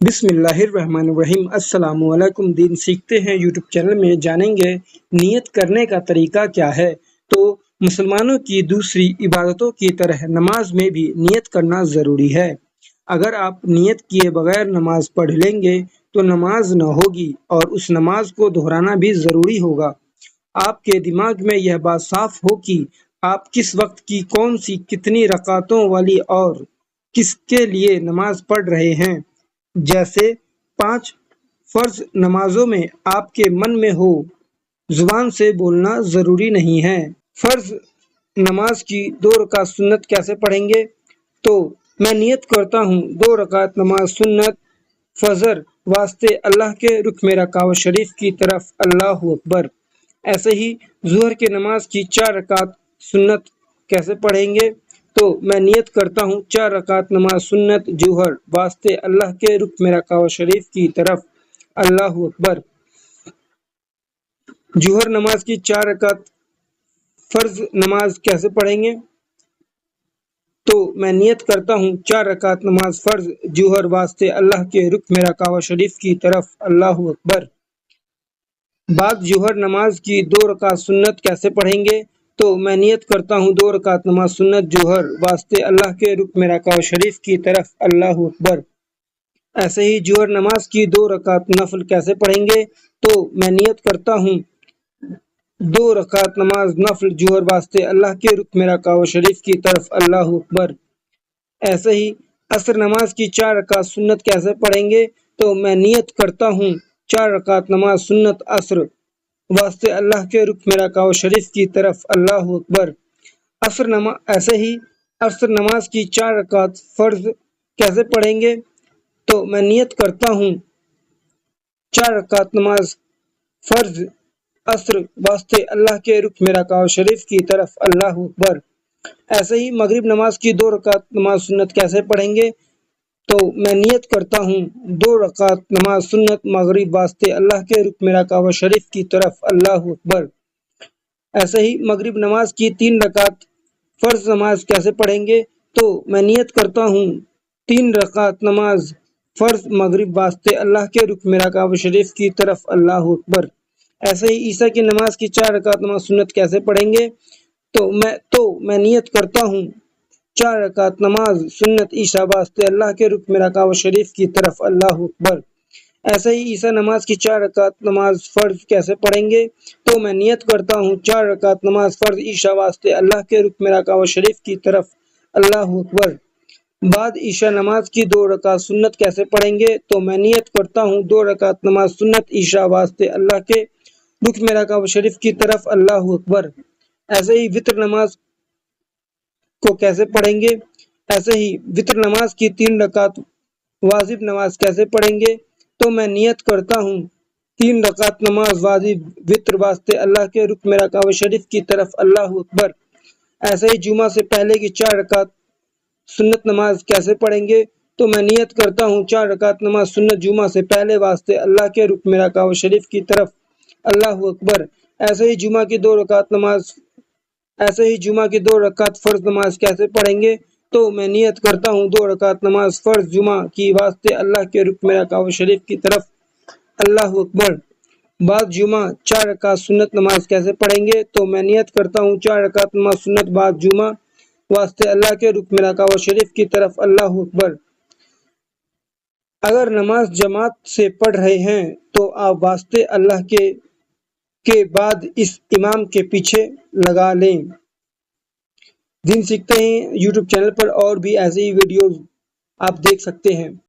بسم اللہ الرحمن الرحیم۔ السلام علیکم۔ دین سیکھتے ہیں یوٹیوب چینل میں جانیں گے نیت کرنے کا طریقہ کیا ہے۔ تو مسلمانوں کی دوسری عبادتوں کی طرح نماز میں بھی نیت کرنا ضروری ہے۔ اگر آپ نیت کیے بغیر نماز پڑھ لیں گے تو نماز نہ ہوگی اور اس نماز کو دہرانا بھی ضروری ہوگا۔ آپ کے دماغ میں یہ بات صاف ہو کہ آپ کس وقت کی کون سی کتنی رکعتوں والی اور کس کے لیے نماز پڑھ رہے ہیں۔ جیسے 5 فرض نمازوں میں آپ کے من میں ہو، زبان سے بولنا ضروری نہیں ہے۔ فرض نماز کی 2 رکعت سنت کیسے پڑھیں گے؟ تو میں نیت کرتا ہوں 2 رکعت نماز سنت فجر واسطے اللہ کے رخ میرا کعبہ شریف کی طرف، اللہ اکبر۔ ایسے ہی ظہر کی نماز کی 4 رکعت سنت کیسے پڑھیں گے؟ تو میں نیت کرتا ہوں 4 رکعت نماز سنت ظہر واسطے اللہ کے رخ میرا کعبہ شریف کی طرف، اللہ اکبر۔ ظہر نماز کی 4 رکعت فرض نماز کیسے پڑھیں گے؟ تو میں نیت کرتا ہوں 4 رکعت نماز فرض ظہر واسطے اللہ کے رخ میرا کعبہ شریف کی طرف، اللہ اکبر۔ بعد ظہر نماز کی 2 رکعت سنت کیسے پڑھیں گے؟ تو میں نیت کرتا ہوں 2 رکعت نماز سنت ظہر واسطے اللہ کے رخ میرا کعبہ شریف کی طرف، اللہ اکبر۔ ایسے ہی ظہر نماز کی 2 رکعت نفل کیسے پڑھیں گے؟ تو میں نیت کرتا ہوں 2 رکعت نماز نفل ظہر واسطے اللہ کے رخ میرا کعبہ شریف کی طرف، اللہ اکبر۔ ایسے ہی عصر نماز کی 4 رکعت سنت کیسے پڑھیں گے؟ تو میں نیت کرتا ہوں 4 رکعت نماز سنت عصر واسطے اللہ کے رخ میرا کعبہ شریف کی طرف، اللہ اکبر۔ ایسے ہی عصر نماز کی 4 رکعت فرض کیسے پڑھیں گے؟ تو میں نیت کرتا ہوں 4 رکعت نماز فرض عصر واسطے اللہ کے رخ میرا کعبہ شریف کی طرف، اللہ اکبر۔ ایسے ہی مغرب نماز کی 2 رکعت نماز سنت کیسے پڑھیں گے؟ تو میں نیت کرتا ہوں 2 رکعت نماز سنت مغرب واسطے اللہ کے رخ میرا کعبہ شریف کی طرف، اللہ اکبر۔ ایسے ہی مغرب نماز کی 3 رکعت فرض نماز کیسے پڑھیں گے؟ تو میں نیت کرتا ہوں 3 رکعت نماز فرض مغرب واسطے اللہ کے رخ میرا کعبہ شریف کی طرف، اللہ اکبر۔ ایسے ہی عیسیٰ کی نماز کی 4 رکعت نماز سنت کیسے پڑھیں گے؟ تو میں نیت کرتا ہوں 4 رکعت نماز سنت عیسیٰ واسطے اللہ کے رخ میرا کعبہ شریف کی طرف، اللہ اکبر۔ ایسے ہی عیسیٰ نماز کی 4 رکعت نماز فرض کیسے پڑھیں گے؟ تو میں نیت کرتا ہوں 4 رکعت نماز فرض عیسیٰ واسطے اللہ کے رخ میرا کعبہ شریف کی طرف، اللہ اکبر۔ بعد عشاء نماز کی 2 رکعت سنت کیسے پڑھیں گے؟ تو میں نیت کرتا ہوں 2 رکعت نماز سنت عشاء واسطے اللہ کے رخ میرا کعبہ شریف کی طرف، اللہ اکبر۔ ایسے ہی وتر نماز کو کیسے پڑھیں گے؟ ایسے ہی وتر نماز کی 3 رکعت واجب نماز کیسے پڑھیں گے؟ تو میں نیت کرتا ہوں 3 رکعت نماز واجب وتر واسطے اللہ کے رخ میرا کعبہ شریف کی طرف، اللہ اکبر۔ ایسے ہی جمعہ سے پہلے کی 4 رکعت سنت نماز کیسے پڑھیں گے؟ تو میں نیت کرتا ہوں 4 رکعت نماز سنت جمعہ سے پہلے واسطے اللہ کے رخ میرا کعبہ شریف کی طرف، اللہ اکبر۔ ایسے ہی جمعہ کی 2 رکعت فرض نماز کیسے پڑھیں گے؟ تو میں نیت کرتا ہوں 2 رکعت نماز فرض جمعہ کی واسطے اللہ کے رخ میرا کعبہ شریف کی طرف، اللہ اکبر۔ بعد جمعہ 4 رکعت سنت نماز کیسے پڑھیں گے؟ تو میں نیت کرتا ہوں 4 رکعت نماز سنت بعد جمعہ واسطے اللہ کے رخ میرا کعبہ شریف کی طرف، اللہ اکبر۔ اگر نماز جماعت سے پڑھ رہے ہیں تو آپ واسطے اللہ کے بعد اس امام کے پیچھے لگا لیں۔ دین سیکھتے ہیں یوٹیوب چینل پر اور بھی ایسی ویڈیوز آپ دیکھ سکتے ہیں۔